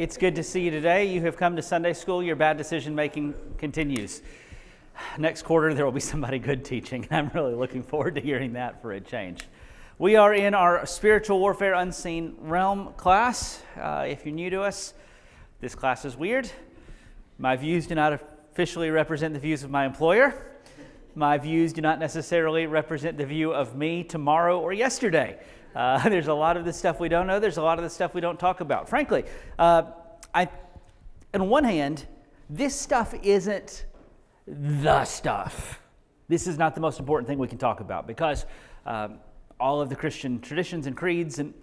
It's good to see you today. You have come to Sunday school. Your bad decision making continues. Next quarter, there will be somebody good teaching. I'm really looking forward to hearing that for a change. We are in our Spiritual Warfare Unseen Realm class. If you're new to us, this class is weird. My views do not officially represent the views of my employer. My views do not necessarily represent the view of me tomorrow or yesterday. There's a lot of the stuff we don't know. There's a lot of the stuff we don't talk about. Frankly, on one hand, this stuff isn't the stuff. This is not the most important thing we can talk about because all of the Christian traditions and creeds, and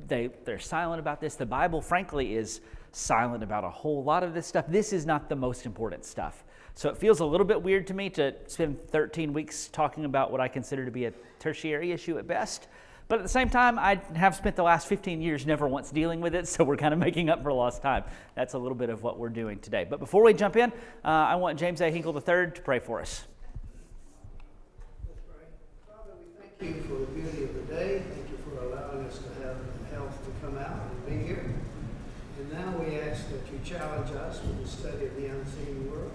they're silent about this. The Bible, frankly, is silent about a whole lot of this stuff. This is not the most important stuff. So it feels a little bit weird to me to spend 13 weeks talking about what I consider to be a tertiary issue at best. But at the same time, I have spent the last 15 years never once dealing with it, so we're kind of making up for lost time. That's a little bit of what we're doing today. But before we jump in, I want James A. Hinkle III to pray for us. Let's pray. Father, we thank you for the beauty of the day. Thank you for allowing us to have the health to come out and be here. And now we ask that you challenge us with the study of the unseen world.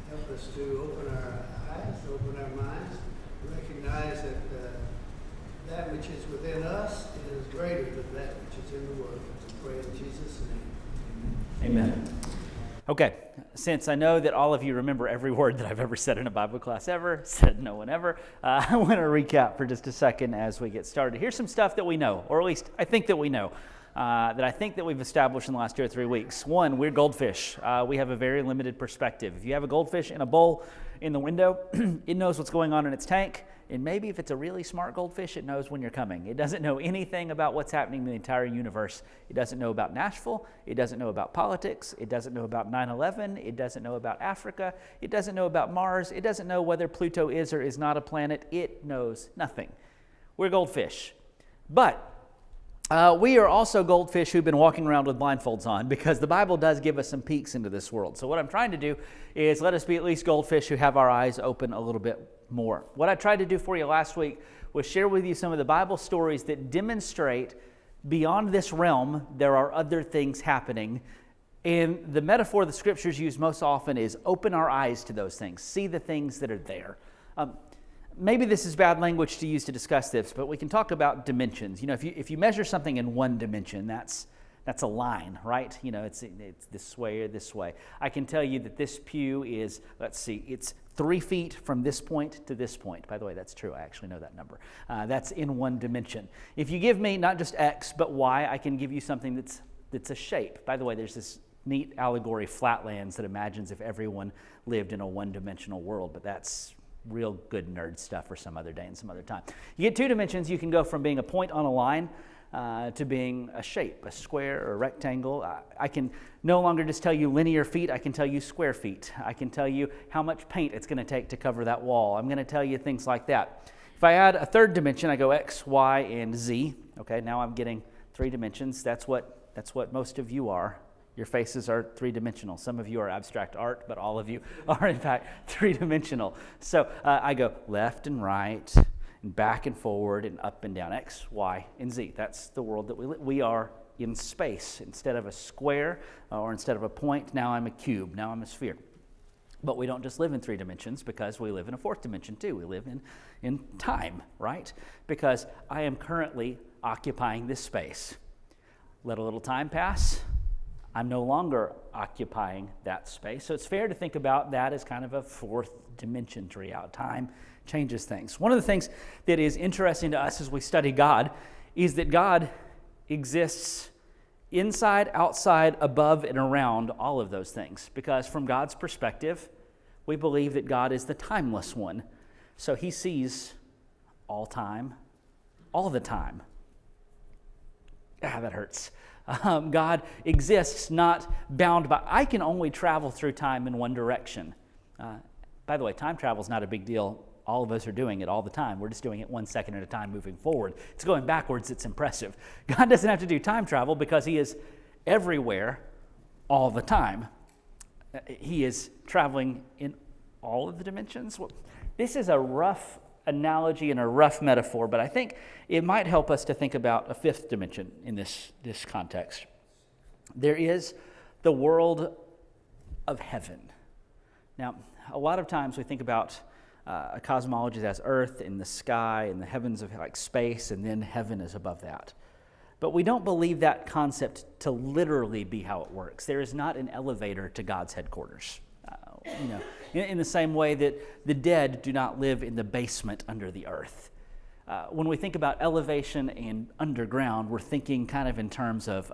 Help us to open our eyes, open our minds, recognize that that which is within us is greater than that which is in the world. We pray in Jesus' name. Amen. Okay, since I know that all of you remember every word that I've ever said in a Bible class ever, said no one ever, I want to recap for just a second as we get started. Here's some stuff that we know, or at least I think that we know, that I think that we've established in the last 2 or 3 weeks. One, we're goldfish. We have a very limited perspective. If you have a goldfish in a bowl in the window, it knows what's going on in its tank. And maybe if it's a really smart goldfish, it knows when you're coming. It doesn't know anything about what's happening in the entire universe. It doesn't know about Nashville. It doesn't know about politics. It doesn't know about 9/11. It doesn't know about Africa. It doesn't know about Mars. It doesn't know whether Pluto is or is not a planet. It knows nothing. We're goldfish. But we are also goldfish who've been walking around with blindfolds on because the Bible does give us some peeks into this world. So what I'm trying to do is let us be at least goldfish who have our eyes open a little bit more. What I tried to do for you last week was share with you some of the Bible stories that demonstrate beyond this realm there are other things happening. And the metaphor the scriptures use most often is open our eyes to those things, see the things that are there. Maybe this is bad language to use to discuss this, but we can talk about dimensions. You know, if you measure something in one dimension, that's a line, right? You know, it's this way or this way. I can tell you that this pew is, it's 3 feet from this point to this point. By the way, that's true. I actually know that number. That's in one dimension. If you give me not just X, but Y, I can give you something that's a shape. By the way, there's this neat allegory, Flatlands, that imagines if everyone lived in a one-dimensional world, but that's real good nerd stuff for some other day and some other time. You get 2 dimensions, you can go from being a point on a line to being a shape, a square or a rectangle. I can no longer just tell you linear feet, I can tell you square feet. I can tell you how much paint it's going to take to cover that wall. I'm going to tell you things like that. If I add a 3rd dimension, I go X, Y, and Z. Okay, now I'm getting 3 dimensions. That's what most of you are. Your faces are 3-dimensional. Some of you are abstract art, but all of you are, in fact, 3-dimensional. So I go left and right, and back and forward, and up and down, X, Y, and Z. That's the world that we live. We are in space. Instead of a square or instead of a point, now I'm a cube, now I'm a sphere. But we don't just live in 3 dimensions because we live in a 4th dimension too. We live in time, right? Because I am currently occupying this space. Let a little time pass. I'm no longer occupying that space. So it's fair to think about that as kind of a 4th dimension to reality. Time changes things. One of the things that is interesting to us as we study God is that God exists inside, outside, above, and around all of those things. Because from God's perspective, we believe that God is the timeless one. So he sees all time, all the time. That hurts. God exists not bound by, I can only travel through time in one direction. By the way, time travel is not a big deal. All of us are doing it all the time. We're just doing it 1 second at a time moving forward. It's going backwards. It's impressive. God doesn't have to do time travel because he is everywhere all the time. He is traveling in all of the dimensions. Well, this is a rough analogy and a rough metaphor, but I think it might help us to think about a 5th dimension in this context. There is the world of heaven. Now, a lot of times we think about a cosmology as earth and the sky and the heavens of like space, and then heaven is above that. But we don't believe that concept to literally be how it works. There is not an elevator to God's headquarters. In the same way that the dead do not live in the basement under the earth. When we think about elevation and underground, we're thinking kind of in terms of,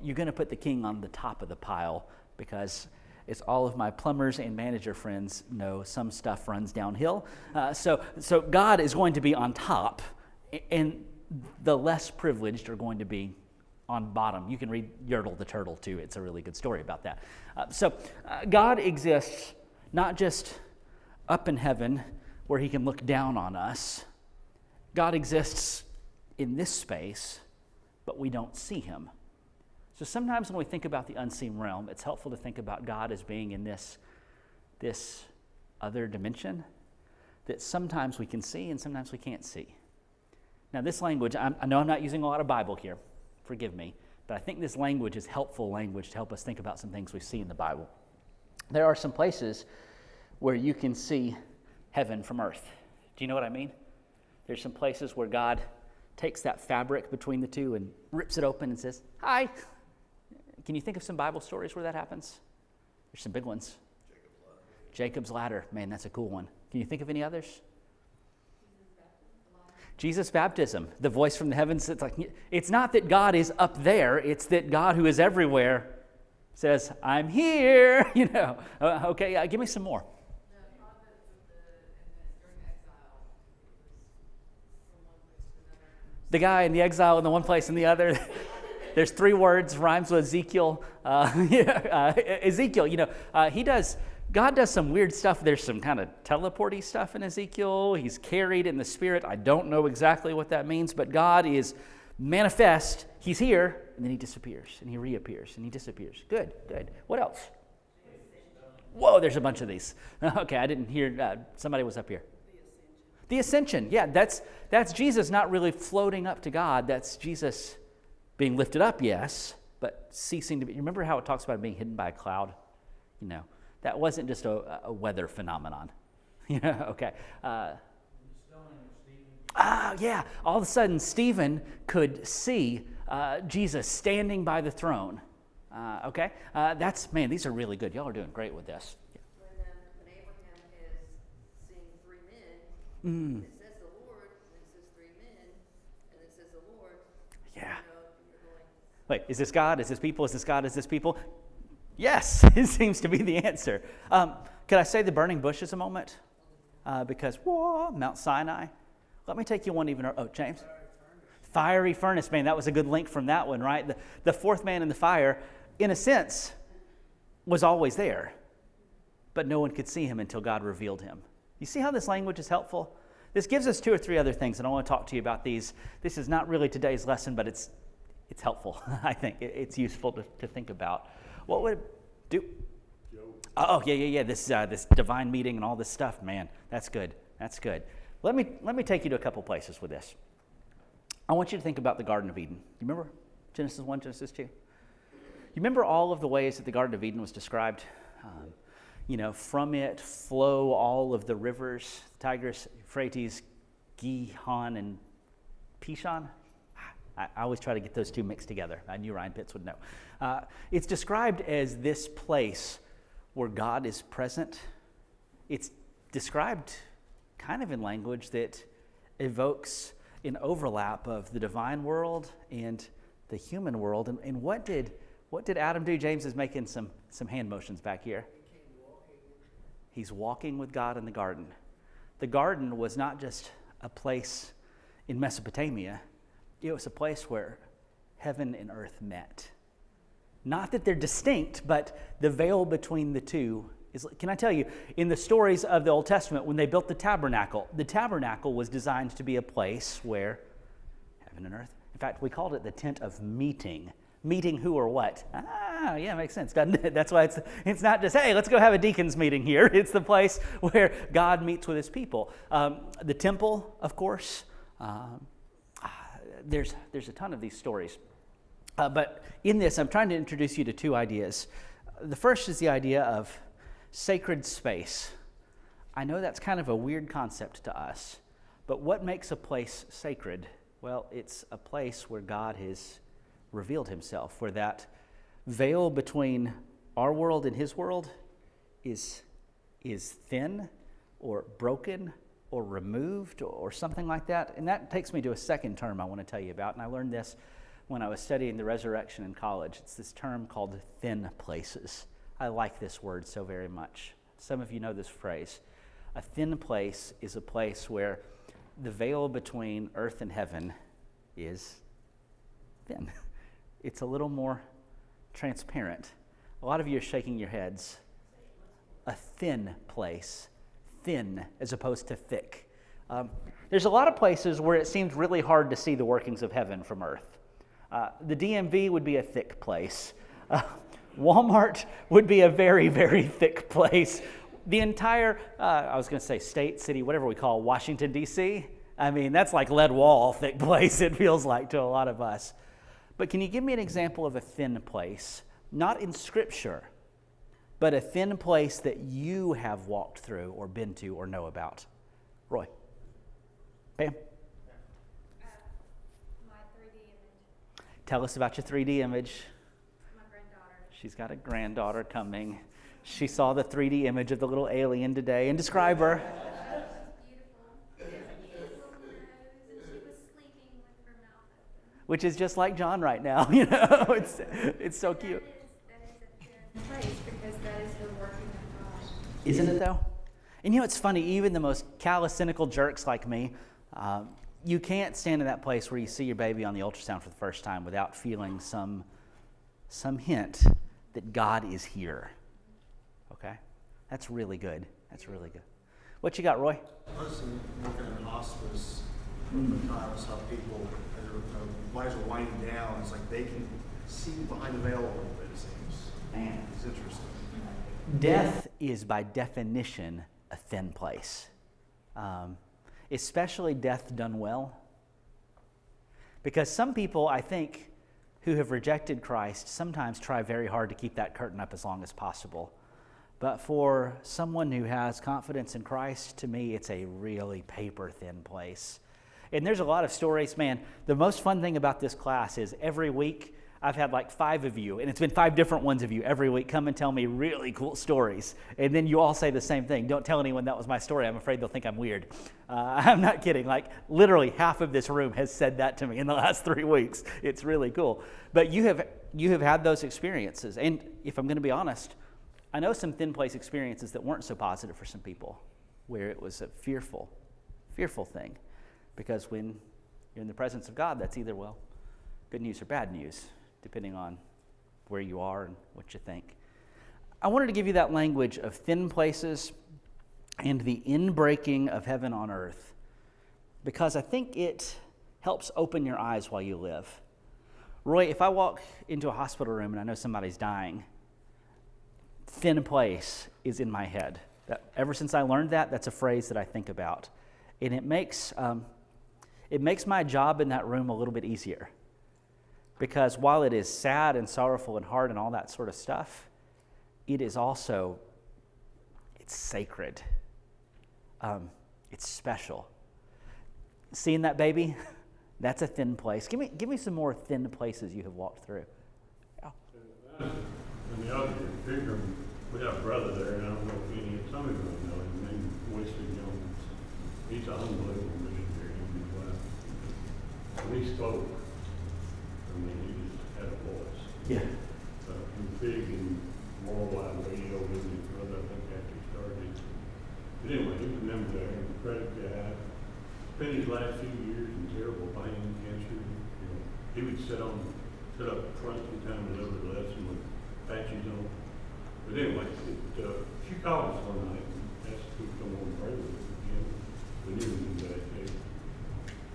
you're going to put the king on the top of the pile because it's all of my plumbers and manager friends know some stuff runs downhill. So God is going to be on top, and the less privileged are going to be on bottom. You can read Yertle the Turtle too. It's a really good story about that. God exists not just up in heaven where he can look down on us. God exists in this space, but we don't see him. So sometimes when we think about the unseen realm, it's helpful to think about God as being in this other dimension that sometimes we can see and sometimes we can't see. Now this language, I know I'm not using a lot of Bible here, forgive me, but I think this language is helpful language to help us think about some things we see in the Bible. There are some places where you can see heaven from earth. Do you know what I mean? There's some places where God takes that fabric between the two and rips it open and says, "Hi." Can you think of some Bible stories where that happens? There's some big ones. Jacob's ladder. Man, that's a cool one. Can you think of any others? Jesus' baptism. The voice from the heavens. It's not that God is up there. It's that God, who is everywhere, says, "I'm here." Okay, give me some more. The guy in the exile in the one place and the other. There's 3 words, rhymes with Ezekiel. Ezekiel, God does some weird stuff. There's some kind of teleporty stuff in Ezekiel. He's carried in the Spirit. I don't know exactly what that means, but God is manifest. He's here, and then he disappears, and he reappears, and he disappears. Good. What else? Whoa, there's a bunch of these. Okay, I didn't hear. Somebody was up here. The ascension. Yeah, that's Jesus not really floating up to God. That's Jesus being lifted up, yes, but ceasing to be. You remember how it talks about being hidden by a cloud? That wasn't just a weather phenomenon. Okay. Yeah. All of a sudden, Stephen could see Jesus standing by the throne. Okay. These are really good. Y'all are doing great with this. Yeah. When Abraham is seeing 3 men, it says the Lord, and it says 3 men, and it says the Lord. Yeah. You're going, Wait, is this God? Is this people? Is this God? Is this people? Yes, it seems to be the answer. Could I say the burning bush is a moment? Because, Mount Sinai. Let me take you one even. Oh, James? Fiery furnace. Man, that was a good link from that one, right? The 4th man in the fire, in a sense, was always there. But no one could see him until God revealed him. You see how this language is helpful? This gives us 2 or 3 other things, and I want to talk to you about these. This is not really today's lesson, but it's helpful. I think it's useful to think about. What would it do? Oh, yeah. This divine meeting and all this stuff, man. That's good. Let me take you to a couple places with this. I want you to think about the Garden of Eden. You remember Genesis 1, Genesis 2? You remember all of the ways that the Garden of Eden was described? From it flow all of the rivers, Tigris, Euphrates, Gihon, and Pishon. I always try to get those 2 mixed together. I knew Ryan Pitts would know. It's described as this place where God is present. It's described kind of in language that evokes an overlap of the divine world and the human world. And what did Adam do? James is making some hand motions back here. He's walking with God in the garden. The garden was not just a place in Mesopotamia. It was a place where heaven and earth met. Not that they're distinct, but the veil between the two is, can I tell you, in the stories of the Old Testament, when they built the tabernacle was designed to be a place where heaven and earth, in fact, we called it the tent of meeting. Meeting who or what? Yeah, makes sense, doesn't it? That's why it's not just, hey, let's go have a deacons meeting here. It's the place where God meets with his people. The temple, of course. There's a ton of these stories. But in this, I'm trying to introduce you to two ideas. The first is the idea of sacred space. I know that's kind of a weird concept to us, but what makes a place sacred? Well, it's a place where God has revealed himself, where that veil between our world and his world is thin or broken or removed or something like that. And that takes me to a second term I want to tell you about. And I learned this when I was studying the resurrection in college. It's this term called thin places. I like this word so very much. Some of you know this phrase. A thin place is a place where the veil between earth and heaven is thin. It's a little more transparent. A lot of you are shaking your heads. A thin place. Thin as opposed to thick. There's a lot of places where it seems really hard to see the workings of heaven from earth. The DMV would be a thick place. Walmart would be a very, very thick place. The entire, I was going to say state, city, whatever we call Washington, D.C., I mean, that's like lead wall thick place, it feels like to a lot of us. But can you give me an example of a thin place? Not in Scripture, but a thin place that you have walked through or been to or know about. Roy. Pam. My 3D image. Tell us about your 3D image. My granddaughter. She's got a granddaughter coming. She saw the 3D image of the little alien today. And describe her. She's beautiful. She has a little nose, and she was sleeping with her mouth open. Which is just like John right now. You know, it's so cute. That is a thin place because that is the working of God. Isn't it though? And you know, it's funny, even the most callous, cynical jerks like me, you can't stand in that place where you see your baby on the ultrasound for the first time without feeling some hint that God is here. Okay? That's really good. That's really good. What you got, Roy? I was working in hospice at times, how people, as their lives are winding down, it's like they can see behind the veil a little bit, it seems. Man. It's interesting. Death is by definition a thin place. Especially death done well. Because some people, I think, who have rejected Christ sometimes try very hard to keep that curtain up as long as possible. But for someone who has confidence in Christ, to me, it's a really paper-thin place. And there's a lot of stories. Man, the most fun thing about this class is every week I've had like 5 of you, and it's been 5 different ones of you every week, come and tell me really cool stories. And then you all say the same thing. Don't tell anyone that was my story. I'm afraid they'll think I'm weird. I'm not kidding. Like literally half of this room has said that to me in the last 3 weeks. It's really cool. But you have had those experiences. And if I'm going to be honest, I know some thin place experiences that weren't so positive for some people, where it was a fearful thing. Because when you're in the presence of God, that's either, well, good news or bad news, depending on where you are and what you think. I wanted to give you that language of thin places and the inbreaking of heaven on earth, because I think it helps open your eyes while you live. Roy, if I walk into a hospital room and I know somebody's dying, thin place is in my head. Ever since I learned that, that's a phrase that I think about. And it makes my job in that room a little bit easier. Because while it is sad and sorrowful and hard and all that sort of stuff, it is also, it's sacred. It's special. Seeing that baby, that's a thin place. Give me some more thin places you have walked through. Yeah. In the other bigger, we have a brother there, and I don't know if some of you know him, named Wesley Jones. He's an unbelievable missionary in his life. When he spoke, I mean, he just had a voice. Yeah. He was big in worldwide radio with his brother, I think, after he started. But anyway, he was a member there, and credit guy. Spent his last few years in terrible pain, cancer. You know, he would sit up front sometime and deliver the lesson with patches on. But anyway, she called us one night and asked if we could come over and pray with us again. We knew we was in bad shape.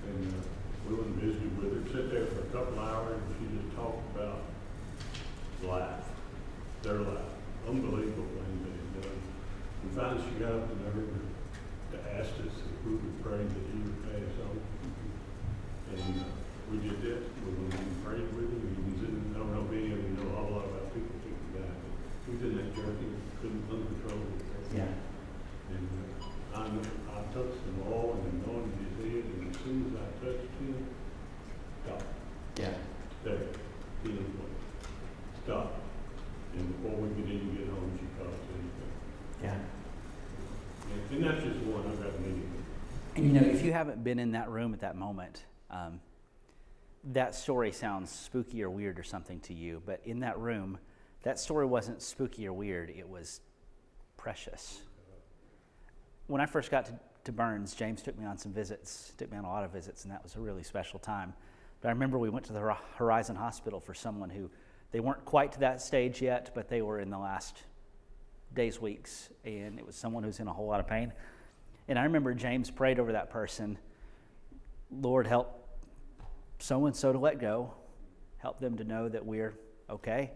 And we went and visited with her, sat there for a couple hours, and she just talked about life, their life, unbelievable things they had done. And finally she got up the nerve to ask us if we would pray that he would pass on. And we did that. We went and prayed with him. He was in being able to know a whole lot about people fixing that. He was in that church, he couldn't uncontrol it. Yeah. And I touched them all and anointed his head, and as soon as I touched him, stop. Yeah. Stay. Healing place. Stop. And before we could even get home, she called anything. Yeah. And that's just one. I've got many. And you know, if you haven't been in that room at that moment, that story sounds spooky or weird or something to you, but in that room, that story wasn't spooky or weird, it was precious. When I first got to Burns, James took me on some visits, took me on a lot of visits, and that was a really special time. But I remember we went to the Horizon Hospital for someone who, they weren't quite to that stage yet, but they were in the last days, weeks, and it was someone who's in a whole lot of pain. And I remember James prayed over that person, Lord, help so-and-so to let go, help them to know that we're okay,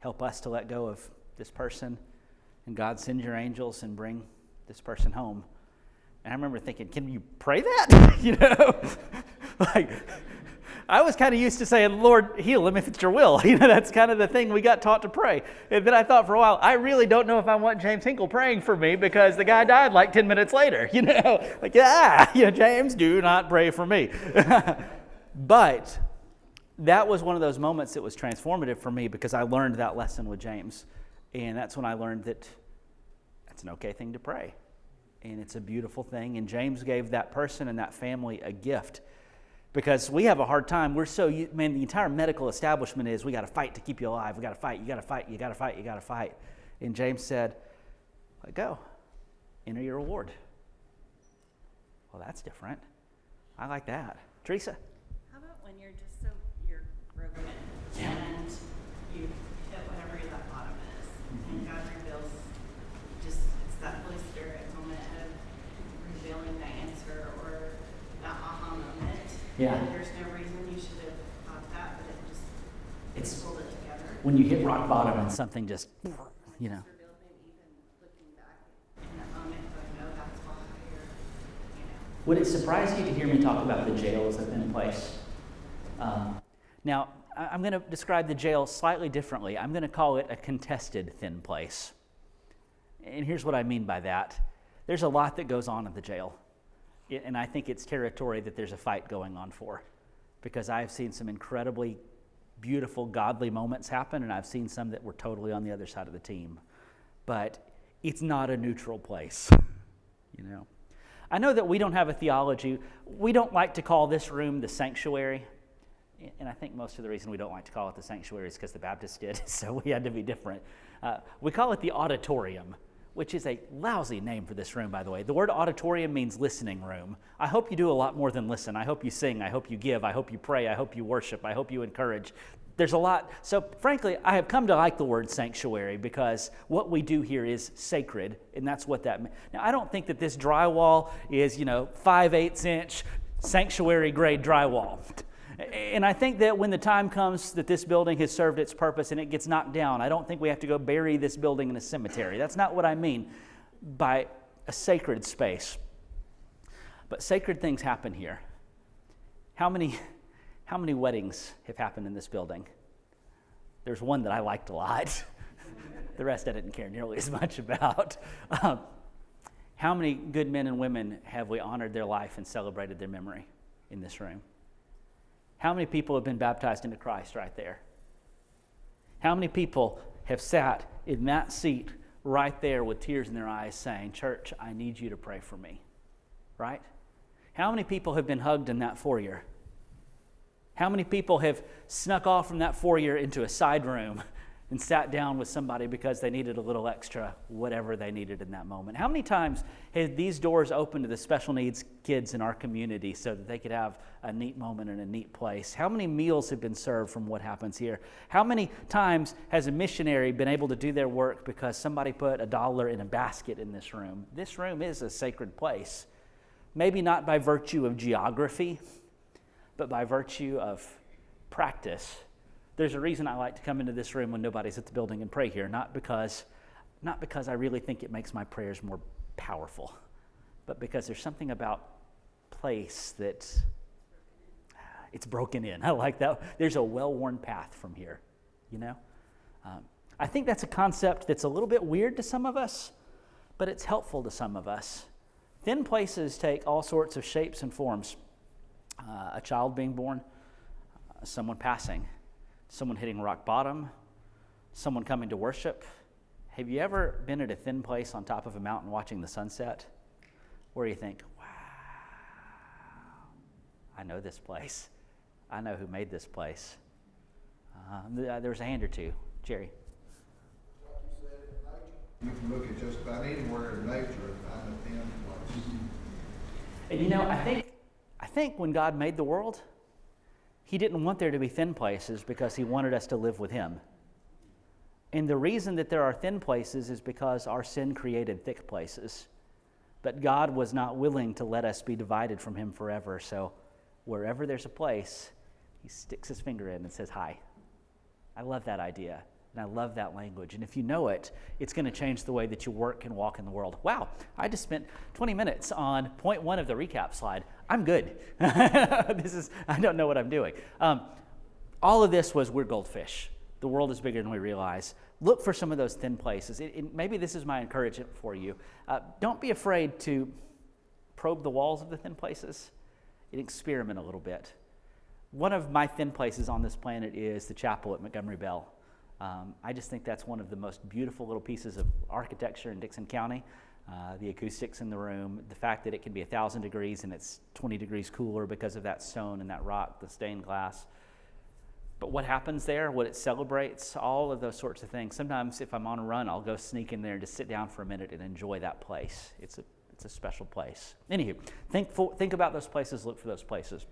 help us to let go of this person, and God, send your angels and bring this person home. And I remember thinking, can you pray that? You know, like, I was kind of used to saying, Lord, heal him if it's your will. You know, that's kind of the thing we got taught to pray. And then I thought for a while, I really don't know if I want James Hinkle praying for me because the guy died like 10 minutes later. You know, like, James, do not pray for me. But that was one of those moments that was transformative for me because I learned that lesson with James. And that's when I learned that it's an okay thing to pray. And it's a beautiful thing. And James gave that person and that family a gift. Because we have a hard time. We're so, the entire medical establishment is, we got to fight to keep you alive. We got to fight, you got to fight, you got to fight, you got to fight. And James said, let go. Enter your reward. Well, that's different. I like that. Teresa? How about when you're broken and you hit whatever that bottom is, and God reveals, it's that Holy Spirit moment of revealing the answer or that aha moment. Yeah. And there's no reason you should have thought that, but it's pulled it together. When you hit rock bottom and something just, you know. It's revealed me even looking back in that moment, going, no, that's why you're, you know. Would it surprise you to hear me talk about the jail as a thin place? Now, I'm going to describe the jail slightly differently. I'm going to call it a contested thin place. And here's what I mean by that. There's a lot that goes on at the jail. And I think it's territory that there's a fight going on for. Because I've seen some incredibly beautiful, godly moments happen, and I've seen some that were totally on the other side of the team. But it's not a neutral place, you know. I know that we don't have a theology. We don't like to call this room the sanctuary. And I think most of the reason we don't like to call it the sanctuary is because the Baptists did, so we had to be different. We call it the auditorium, which is a lousy name for this room, by the way. The word auditorium means listening room. I hope you do a lot more than listen. I hope you sing. I hope you give. I hope you pray. I hope you worship. I hope you encourage. There's a lot. So frankly, I have come to like the word sanctuary because what we do here is sacred, and that's what that means. Now, I don't think that this drywall is, 5/8 inch sanctuary grade drywall. And I think that when the time comes that this building has served its purpose and it gets knocked down, I don't think we have to go bury this building in a cemetery. That's not what I mean by a sacred space. But sacred things happen here. How many weddings have happened in this building? There's one that I liked a lot. The rest I didn't care nearly as much about. How many good men and women have we honored their life and celebrated their memory in this room? How many people have been baptized into Christ right there? How many people have sat in that seat right there with tears in their eyes saying, church, I need you to pray for me, right? How many people have been hugged in that foyer? How many people have snuck off from that foyer into a side room and sat down with somebody because they needed a little extra, whatever they needed in that moment? How many times have these doors opened to the special needs kids in our community so that they could have a neat moment in a neat place? How many meals have been served from what happens here? How many times has a missionary been able to do their work because somebody put $1 in a basket in this room? This room is a sacred place. Maybe not by virtue of geography, but by virtue of practice. There's a reason I like to come into this room when nobody's at the building and pray here, not because I really think it makes my prayers more powerful, but because there's something about place that it's broken in. I like that. There's a well-worn path from here. you know? I think that's a concept that's a little bit weird to some of us, but it's helpful to some of us. Thin places take all sorts of shapes and forms. A child being born, someone passing, someone hitting rock bottom, someone coming to worship. Have you ever been at a thin place on top of a mountain watching the sunset where you think, wow, I know this place. I know who made this place. There's a hand or two. Jerry. Like you said, in nature, you can look at just about anywhere in nature and find a thin place. And you know, I think when God made the world, he didn't want there to be thin places because he wanted us to live with him. And the reason that there are thin places is because our sin created thick places. But God was not willing to let us be divided from him forever. So wherever there's a place, he sticks his finger in and says, hi. I love that idea. And I love that language. And if you know it, it's going to change the way that you work and walk in the world. Wow, I just spent 20 minutes on point 1 of the recap slide. I'm good. I don't know what I'm doing. All of this was we're goldfish. The world is bigger than we realize. Look for some of those thin places. Maybe this is my encouragement for you. Don't be afraid to probe the walls of the thin places and experiment a little bit. One of my thin places on this planet is the chapel at Montgomery Bell. I just think that's one of the most beautiful little pieces of architecture in Dixon County. The acoustics in the room, the fact that it can be 1,000 degrees and it's 20 degrees cooler because of that stone and that rock, the stained glass. But what happens there, what it celebrates, all of those sorts of things. Sometimes if I'm on a run, I'll go sneak in there and just sit down for a minute and enjoy that place. It's a special place. Anywho, think about those places, look for those places.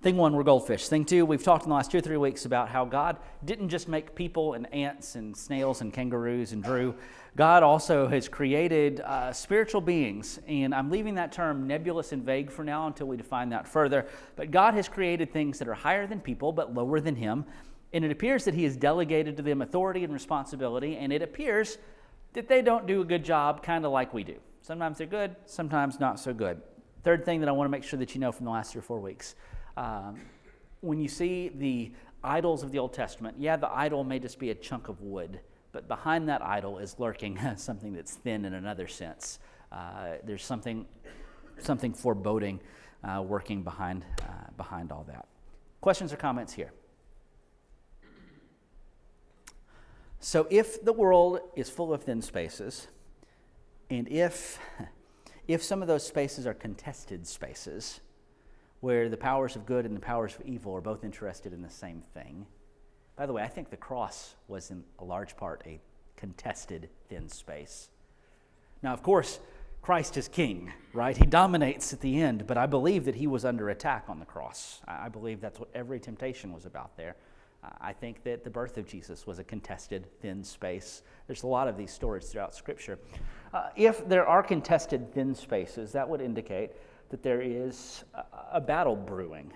Thing 1, we're goldfish. Thing 2, we've talked in the last 2 or 3 weeks about how God didn't just make people and ants and snails and kangaroos and Drew. God also has created spiritual beings, and I'm leaving that term nebulous and vague for now until we define that further. But God has created things that are higher than people but lower than him, and it appears that he has delegated to them authority and responsibility, and it appears that they don't do a good job, kind of like we do. Sometimes they're good, sometimes not so good. Third thing that I want to make sure that you know from the last 3 or 4 weeks. When you see the idols of the Old Testament, yeah, the idol may just be a chunk of wood, but behind that idol is lurking something that's thin in another sense. There's something foreboding working behind all that. Questions or comments here? So if the world is full of thin spaces, and if some of those spaces are contested spaces, where the powers of good and the powers of evil are both interested in the same thing. By the way, I think the cross was in a large part a contested thin space. Now, of course, Christ is king, right? He dominates at the end, but I believe that he was under attack on the cross. I believe that's what every temptation was about there. I think that the birth of Jesus was a contested thin space. There's a lot of these stories throughout Scripture. If there are contested thin spaces, that would indicate that there is a battle brewing.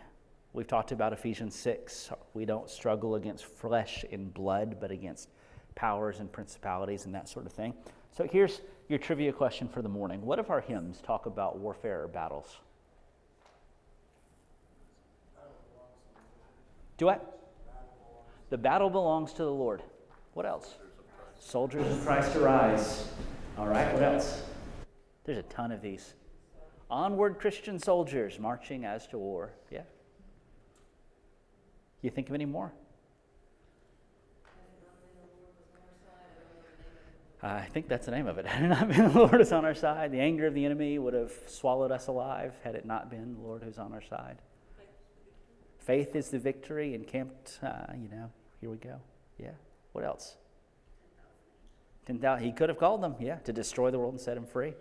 We've talked about Ephesians 6. We don't struggle against flesh and blood, but against powers and principalities and that sort of thing. So here's your trivia question for the morning. What of our hymns talk about warfare or battles? Do what? The battle belongs to the Lord. What else? Soldiers of Christ arise. All right, what else? There's a ton of these. Onward, Christian soldiers, marching as to war. Yeah. You think of any more? I think that's the name of it. Had it not been the Lord who's on our side, the anger of the enemy would have swallowed us alive had it not been the Lord who's on our side. Faith is the victory encamped, here we go. Yeah. What else? 10,000. He could have called them, to destroy the world and set him free.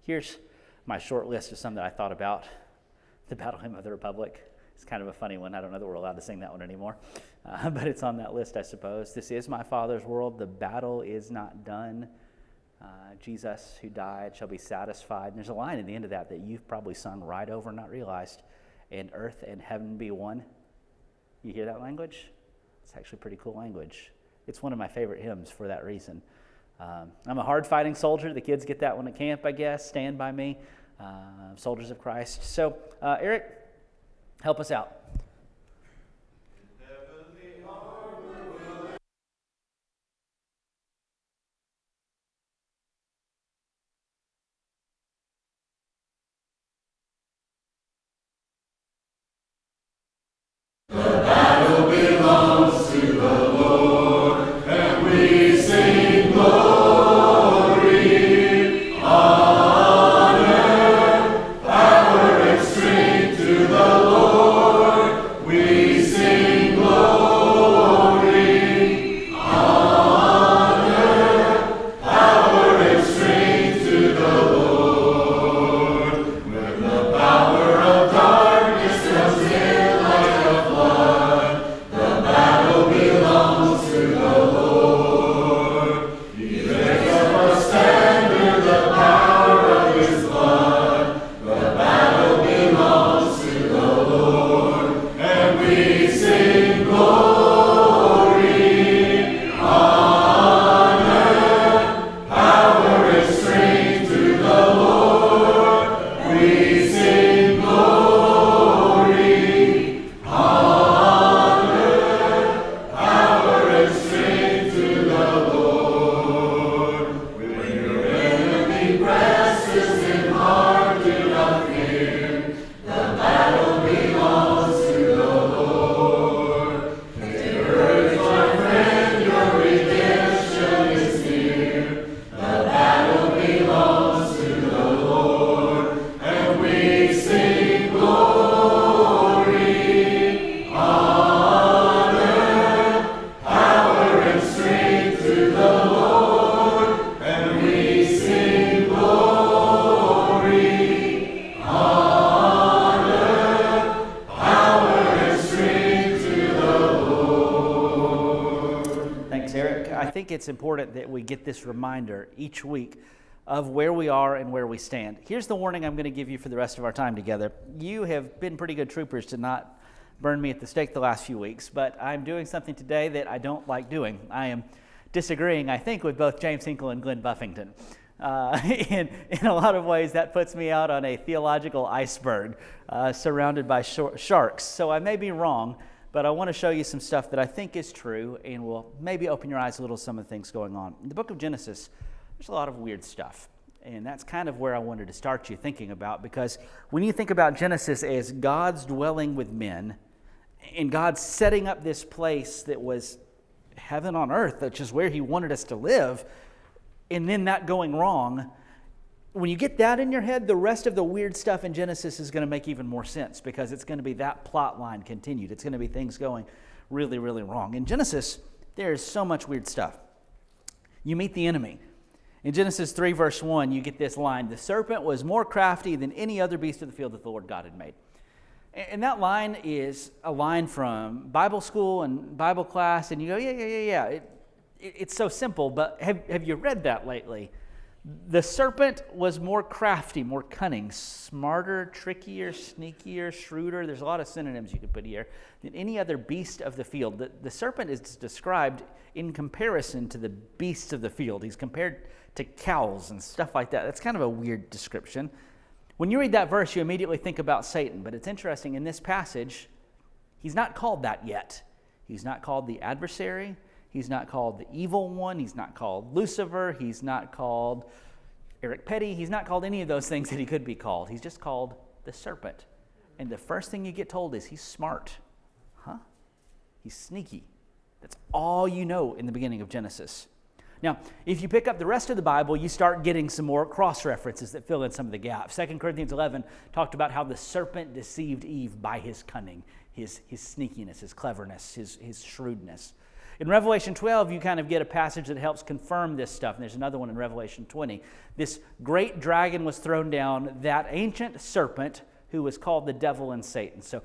Here's my short list of some that I thought about. The Battle Hymn of the Republic. It's kind of a funny one. I don't know that we're allowed to sing that one anymore. But it's on that list, I suppose. This is my Father's world. The battle is not done. Jesus, who died, shall be satisfied. And there's a line at the end of that you've probably sung right over and not realized. And earth and heaven be one. You hear that language? It's actually pretty cool language. It's one of my favorite hymns for that reason. I'm a hard-fighting soldier. The kids get that one at camp, I guess. Stand by me. Soldiers of Christ. So, Eric, help us out. Heavenly armor Eric. I think it's important that we get this reminder each week of where we are and where we stand. Here's the warning I'm going to give you for the rest of our time together. You have been pretty good troopers to not burn me at the stake the last few weeks, but I'm doing something today that I don't like doing. I am disagreeing, I think, with both James Hinkle and Glenn Buffington. In a lot of ways, that puts me out on a theological iceberg surrounded by sharks. So I may be wrong, but I want to show you some stuff that I think is true and will maybe open your eyes a little to some of the things going on. In the book of Genesis, there's a lot of weird stuff. And that's kind of where I wanted to start you thinking about, because when you think about Genesis as God's dwelling with men and God setting up this place that was heaven on earth, which is where he wanted us to live, and then that going wrong, when you get that in your head, the rest of the weird stuff in Genesis is going to make even more sense, because it's going to be that plot line continued. It's going to be things going really, really wrong. In Genesis, there's so much weird stuff. You meet the enemy. In Genesis 3, verse 1, you get this line, "The serpent was more crafty than any other beast of the field that the Lord God had made." And that line is a line from Bible school and Bible class, and you go, yeah. It's so simple, but have you read that lately? The serpent was more crafty, more cunning, smarter, trickier, sneakier, shrewder. There's a lot of synonyms you could put here than any other beast of the field. The serpent is described in comparison to the beasts of the field. He's compared to cows and stuff like that. That's kind of a weird description. When you read that verse, you immediately think about Satan, but it's interesting. In this passage, he's not called that yet. He's not called the adversary. He's not called the evil one. He's not called Lucifer. He's not called Eric Petty. He's not called any of those things that he could be called. He's just called the serpent. And the first thing you get told is he's smart. Huh? He's sneaky. That's all you know in the beginning of Genesis. Now, if you pick up the rest of the Bible, you start getting some more cross-references that fill in some of the gaps. 2 Corinthians 11 talked about how the serpent deceived Eve by his cunning, his sneakiness, his cleverness, his shrewdness. In Revelation 12, you kind of get a passage that helps confirm this stuff. And there's another one in Revelation 20. This great dragon was thrown down, that ancient serpent who was called the devil and Satan. So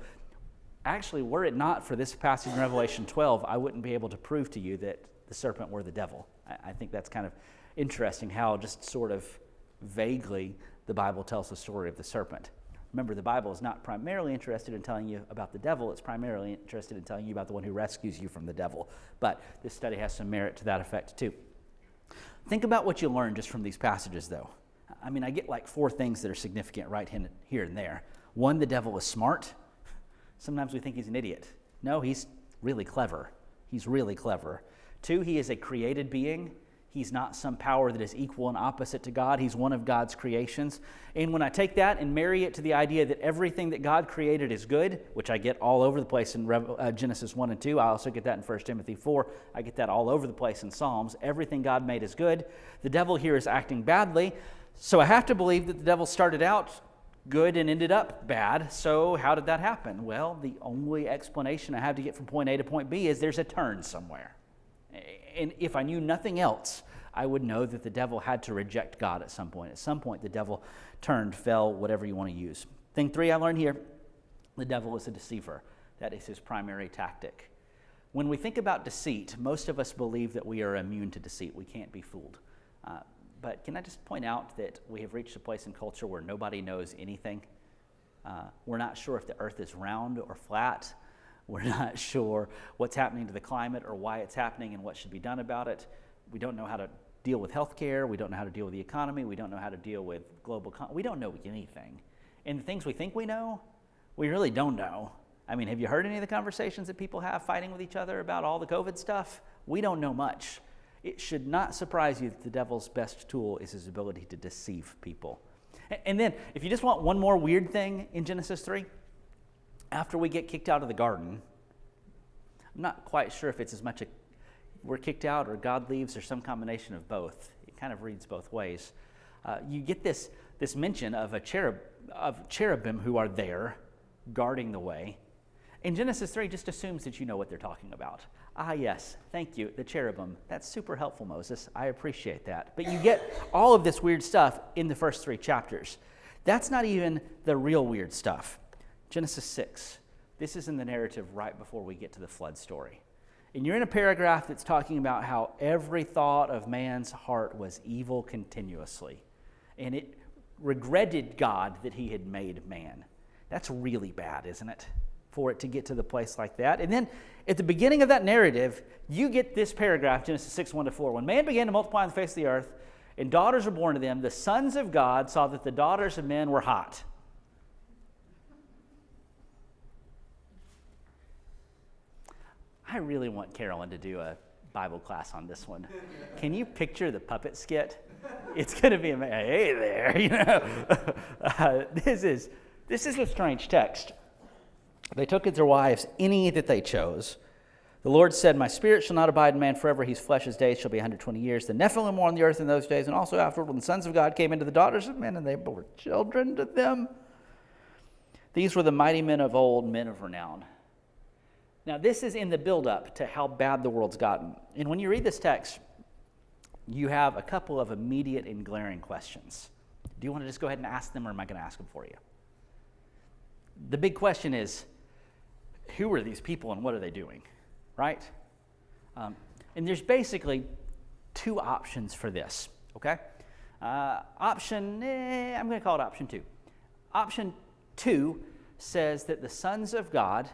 actually, were it not for this passage in Revelation 12, I wouldn't be able to prove to you that the serpent were the devil. I think that's kind of interesting how just sort of vaguely the Bible tells the story of the serpent. Remember, the Bible is not primarily interested in telling you about the devil. It's primarily interested in telling you about the one who rescues you from the devil. But this study has some merit to that effect, too. Think about what you learn just from these passages, though. I mean, I get like 4 things that are significant right here and there. 1, the devil is smart. Sometimes we think he's an idiot. No, he's really clever. He's really clever. 2, he is a created being. He's not some power that is equal and opposite to God. He's one of God's creations. And when I take that and marry it to the idea that everything that God created is good, which I get all over the place in Genesis 1 and 2, I also get that in 1 Timothy 4. I get that all over the place in Psalms. Everything God made is good. The devil here is acting badly. So I have to believe that the devil started out good and ended up bad. So how did that happen? Well, the only explanation I have to get from point A to point B is there's a turn somewhere. And if I knew nothing else, I would know that the devil had to reject God at some point. At some point, the devil turned, fell, whatever you want to use. Thing 3 I learned here, the devil is a deceiver. That is his primary tactic. When we think about deceit, most of us believe that we are immune to deceit. We can't be fooled. But can I just point out that we have reached a place in culture where nobody knows anything? We're not sure if the earth is round or flat. We're not sure what's happening to the climate or why it's happening and what should be done about it. We don't know how to deal with healthcare. We don't know how to deal with the economy. We don't know how to deal with global we don't know anything. And the things we think we know, we really don't know. I mean, have you heard any of the conversations that people have fighting with each other about all the COVID stuff? We don't know much. It should not surprise you that the devil's best tool is his ability to deceive people. And then, if you just want one more weird thing in Genesis 3, after we get kicked out of the garden, I'm not quite sure if it's as much we're kicked out or God leaves or some combination of both. It kind of reads both ways. You get this mention of cherubim who are there guarding the way. And Genesis 3 just assumes that you know what they're talking about. Ah, yes, thank you, the cherubim. That's super helpful, Moses. I appreciate that. But you get all of this weird stuff in the first 3 chapters. That's not even the real weird stuff. Genesis 6. This is in the narrative right before we get to the flood story. And you're in a paragraph that's talking about how every thought of man's heart was evil continuously. And it regretted God that he had made man. That's really bad, isn't it? For it to get to the place like that. And then at the beginning of that narrative, you get this paragraph, Genesis 6, 1-4. When man began to multiply on the face of the earth, and daughters were born to them, the sons of God saw that the daughters of men were hot. I really want Carolyn to do a Bible class on this one. Can you picture the puppet skit? It's going to be amazing. Hey there, this is a strange text. They took as their wives any that they chose. The Lord said, my spirit shall not abide in man forever. His flesh's days shall be 120 years. The Nephilim were on the earth in those days, and also afterward when the sons of God came into the daughters of men, and they bore children to them. These were the mighty men of old, men of renown. Now, this is in the buildup to how bad the world's gotten. And when you read this text, you have a couple of immediate and glaring questions. Do you want to just go ahead and ask them, or am I going to ask them for you? The big question is, who are these people and what are they doing? Right? And there's basically two options for this, okay? I'm going to call it option 2. Option 2 says that the sons of God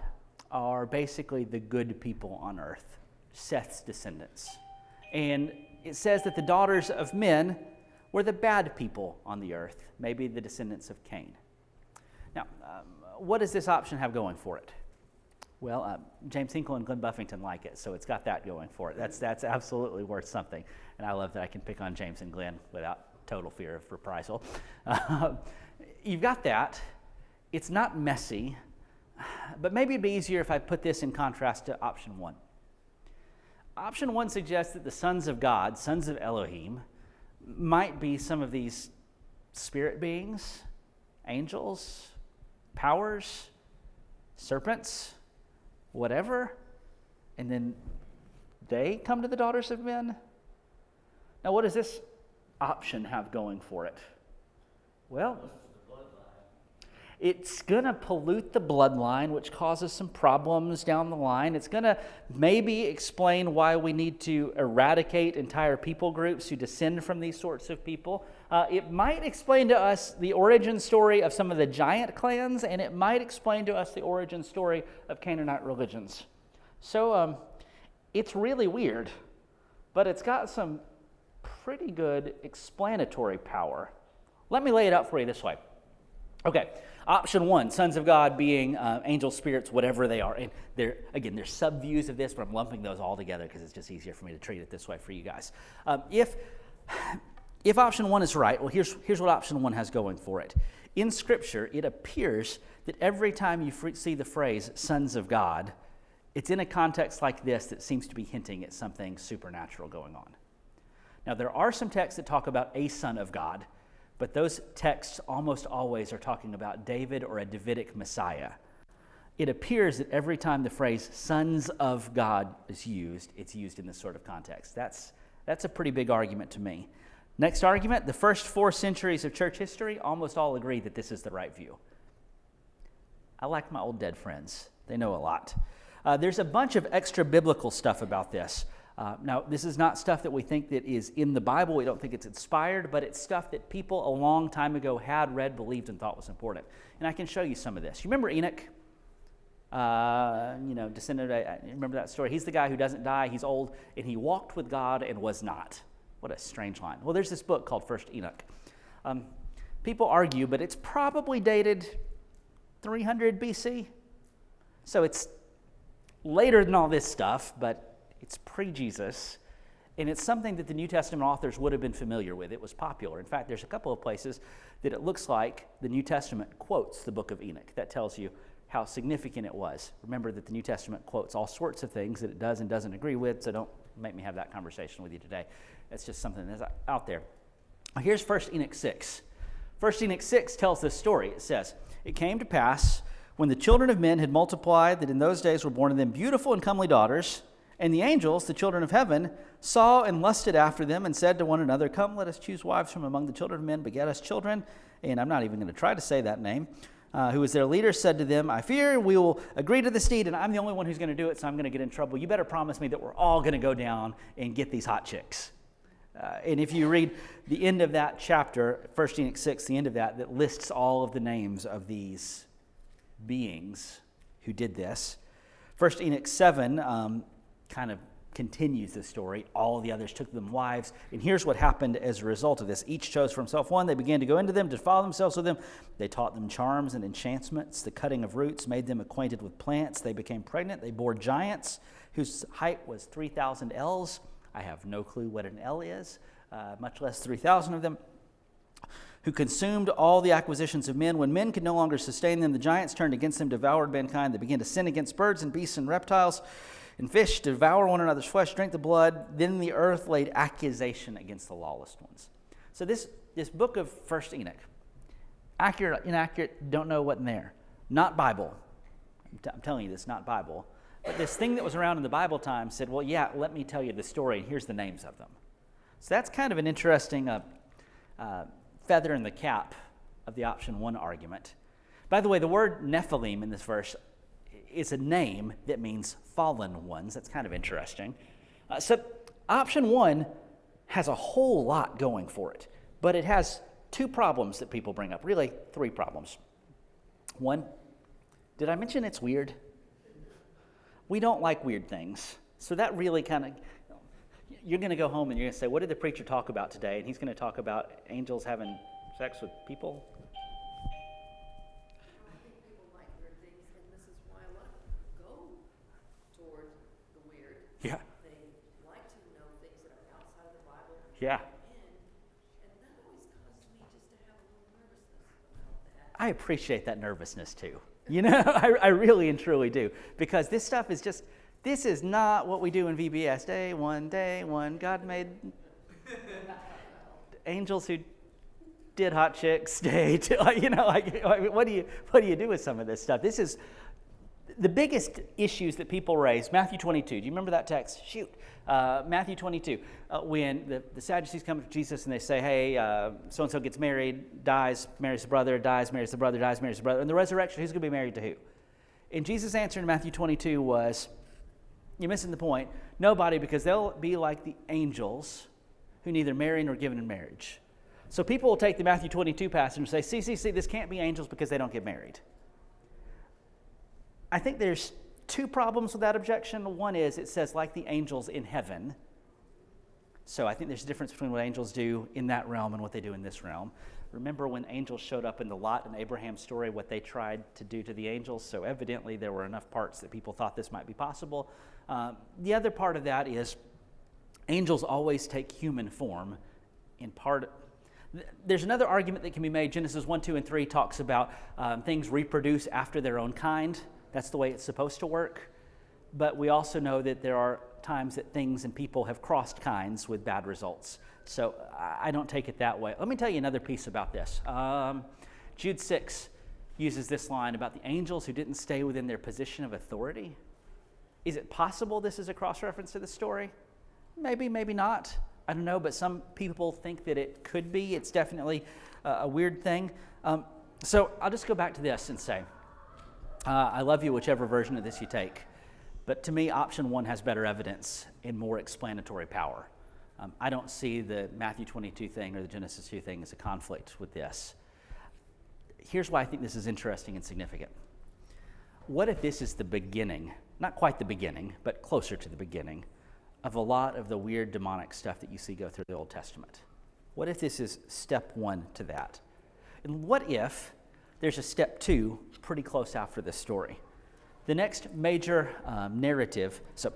are basically the good people on earth, Seth's descendants. And it says that the daughters of men were the bad people on the earth, maybe the descendants of Cain. Now, what does this option have going for it? Well, James Hinkle and Glenn Buffington like it, so it's got that going for it. That's absolutely worth something. And I love that I can pick on James and Glenn without total fear of reprisal. You've got that. It's not messy, but maybe it'd be easier if I put this in contrast to option 1. Option 1 suggests that the sons of God, sons of Elohim, might be some of these spirit beings, angels, powers, serpents, whatever, and then they come to the daughters of men. Now, what does this option have going for it? Well, it's going to pollute the bloodline, which causes some problems down the line. It's going to maybe explain why we need to eradicate entire people groups who descend from these sorts of people. It might explain to us the origin story of some of the giant clans, and it might explain to us the origin story of Canaanite religions. So it's really weird, but it's got some pretty good explanatory power. Let me lay it out for you this way. Okay, option 1, sons of God being angel spirits, whatever they are. And there's sub-views of this, but I'm lumping those all together because it's just easier for me to treat it this way for you guys. If option 1 is right, well, here's what option 1 has going for it. In Scripture, it appears that every time you see the phrase sons of God, it's in a context like this that seems to be hinting at something supernatural going on. Now, there are some texts that talk about a son of God, but those texts almost always are talking about David or a Davidic Messiah. It appears that every time the phrase sons of God is used, it's used in this sort of context. That's a pretty big argument to me. Next argument, the first 4 centuries of church history almost all agree that this is the right view. I like my old dead friends. They know a lot. There's a bunch of extra biblical stuff about this. Now, this is not stuff that we think that is in the Bible. We don't think it's inspired, but it's stuff that people a long time ago had read, believed, and thought was important. And I can show you some of this. You remember Enoch? Descendant. Remember that story? He's the guy who doesn't die. He's old, and he walked with God and was not. What a strange line. Well, there's this book called First Enoch. People argue, but it's probably dated 300 BC. So it's later than all this stuff, but it's pre-Jesus, and it's something that the New Testament authors would have been familiar with. It was popular. In fact, there's a couple of places that it looks like the New Testament quotes the book of Enoch. That tells you how significant it was. Remember that the New Testament quotes all sorts of things that it does and doesn't agree with, so don't make me have that conversation with you today. It's just something that's out there. Here's 1 Enoch 6. 1 Enoch 6 tells this story. It says, "It came to pass, when the children of men had multiplied, that in those days were born to them beautiful and comely daughters, and the angels, the children of heaven, saw and lusted after them, and said to one another, Come, let us choose wives from among the children of men, beget us children." And I'm not even going to try to say that name. who was their leader, said to them, I fear we will agree to this deed, and I'm the only one who's going to do it, so I'm going to get in trouble. You better promise me that we're all going to go down and get these hot chicks. And if you read the end of that chapter, 1 Enoch 6, the end of that lists all of the names of these beings who did this. 1 Enoch 7 kind of continues the story. All of the others took them wives. And here's what happened as a result of this. Each chose for himself one. They began to go into them, to defile themselves with them. They taught them charms and enchantments, the cutting of roots, made them acquainted with plants. They became pregnant. They bore giants whose height was 3,000 ells. I have no clue what an ell is, much less 3,000 of them, who consumed all the acquisitions of men. When men could no longer sustain them, the giants turned against them, devoured mankind. They began to sin against birds and beasts and reptiles and fish, to devour one another's flesh, drink the blood. Then the earth laid accusation against the lawless ones. So this book of 1 Enoch, accurate, inaccurate, don't know what in there. Not Bible. I'm telling you this, not Bible. But this thing that was around in the Bible time said, well, yeah, let me tell you the story, and here's the names of them. So that's kind of an interesting feather in the cap of the option one argument. By the way, the word Nephilim in this verse is a name that means fallen ones. That's kind of interesting. So option one has a whole lot going for it, but it has two problems that people bring up, really three problems. One, did I mention it's weird? We don't like weird things. So that really kind of, you're going to go home and you're going to say, what did the preacher talk about today? And he's going to talk about angels having sex with people. I think people like weird things, and this is why a lot of people go toward the weird. Yeah. They like to know things that are outside of the Bible. Yeah. And that always causes me just to have a little nervousness about that. I appreciate that nervousness too. You know, I really and truly do. Because this stuff is just, this is not what we do in VBS. Day one, God made angels who did hot chicks. Day two, you know, like, what do you do with some of this stuff? This is the biggest issues that people raise. Matthew 22. Do you remember that text? Shoot. Matthew 22. When the Sadducees come to Jesus and they say, hey, so-and-so gets married, dies, marries the brother, dies, marries the brother, dies, marries the brother. In the resurrection, who's going to be married to who? And Jesus' answer in Matthew 22 was, you're missing the point. Nobody, because they'll be like the angels who neither marry nor given in marriage. So people will take the Matthew 22 passage and say, see, this can't be angels because they don't get married. I think there's two problems with that objection. One is it says like the angels in heaven. So I think there's a difference between what angels do in that realm and what they do in this realm. Remember when angels showed up in the Lot and Abraham story, what they tried to do to the angels? So evidently there were enough parts that people thought this might be possible. The other part of that is angels always take human form. There's another argument that can be made. Genesis 1, 2, and 3 talks about things reproduce after their own kind. That's the way it's supposed to work. But we also know that there are times that things and people have crossed kinds with bad results. So I don't take it that way. Let me tell you another piece about this. Jude 6 uses this line about the angels who didn't stay within their position of authority. Is it possible this is a cross-reference to the story? Maybe, maybe not. I don't know, but some people think that it could be. It's definitely a weird thing. So I'll just go back to this and say, I love you whichever version of this you take. But to me, option one has better evidence and more explanatory power. I don't see the Matthew 22 thing or the Genesis 2 thing as a conflict with this. Here's why I think this is interesting and significant. What if this is the beginning, not quite the beginning, but closer to the beginning, of a lot of the weird demonic stuff that you see go through the Old Testament? What if this is step one to that? And what if there's a step two pretty close after this story? The next major narrative, so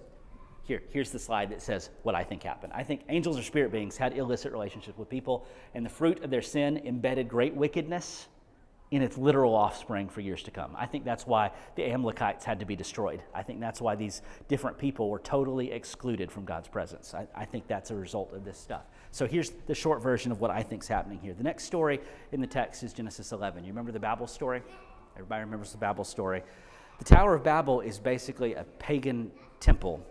here's the slide that says what I think happened. I think angels or spirit beings had illicit relationships with people, and the fruit of their sin embedded great wickedness in its literal offspring for years to come. I think that's why the Amalekites had to be destroyed. I think that's why these different people were totally excluded from God's presence. I think that's a result of this stuff. So here's the short version of what I think is happening here. The next story in the text is Genesis 11. You remember the Babel story? Everybody remembers the Babel story. The Tower of Babel is basically a pagan temple.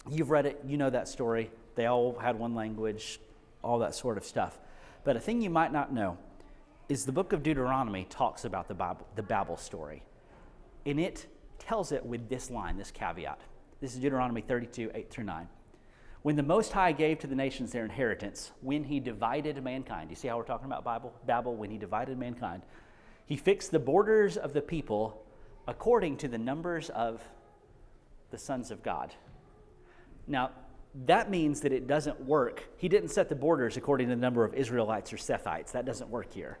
You've read it, you know that story. They all had one language, all that sort of stuff. But a thing you might not know is the book of Deuteronomy talks about the Babel story. And it tells it with this line, this caveat. This is Deuteronomy 32, 8 through 9. When the Most High gave to the nations their inheritance, when he divided mankind, you see how we're talking about Babel? When he divided mankind, he fixed the borders of the people according to the numbers of the sons of God. Now, that means that it doesn't work. He didn't set the borders according to the number of Israelites or Sethites. That doesn't work here.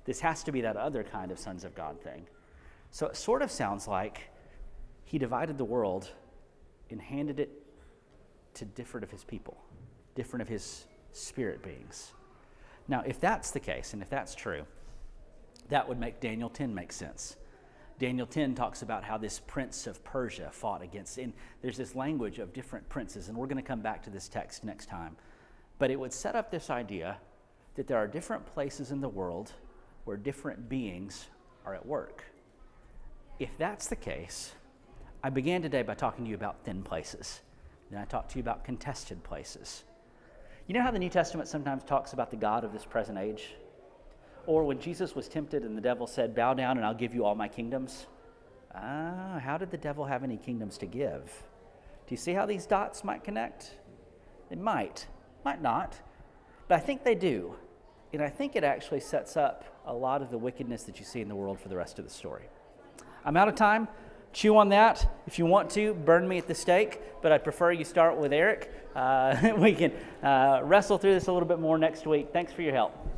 This has to be that other kind of sons of God thing. So it sort of sounds like he divided the world and handed it to different of his people, different of his spirit beings. Now, if that's the case, and if that's true, that would make Daniel 10 make sense. Daniel 10 talks about how this prince of Persia fought against, and there's this language of different princes, and we're going to come back to this text next time. But it would set up this idea that there are different places in the world where different beings are at work. If that's the case, I began today by talking to you about thin places. Then I talked to you about contested places. You know how the New Testament sometimes talks about the God of this present age? Or when Jesus was tempted and the devil said, "Bow down and I'll give you all my kingdoms." How did the devil have any kingdoms to give? Do you see how these dots might connect? They might not, but I think they do. And I think it actually sets up a lot of the wickedness that you see in the world for the rest of the story. I'm out of time. Chew on that. If you want to, burn me at the stake, but I'd prefer you start with Eric. We can wrestle through this a little bit more next week. Thanks for your help.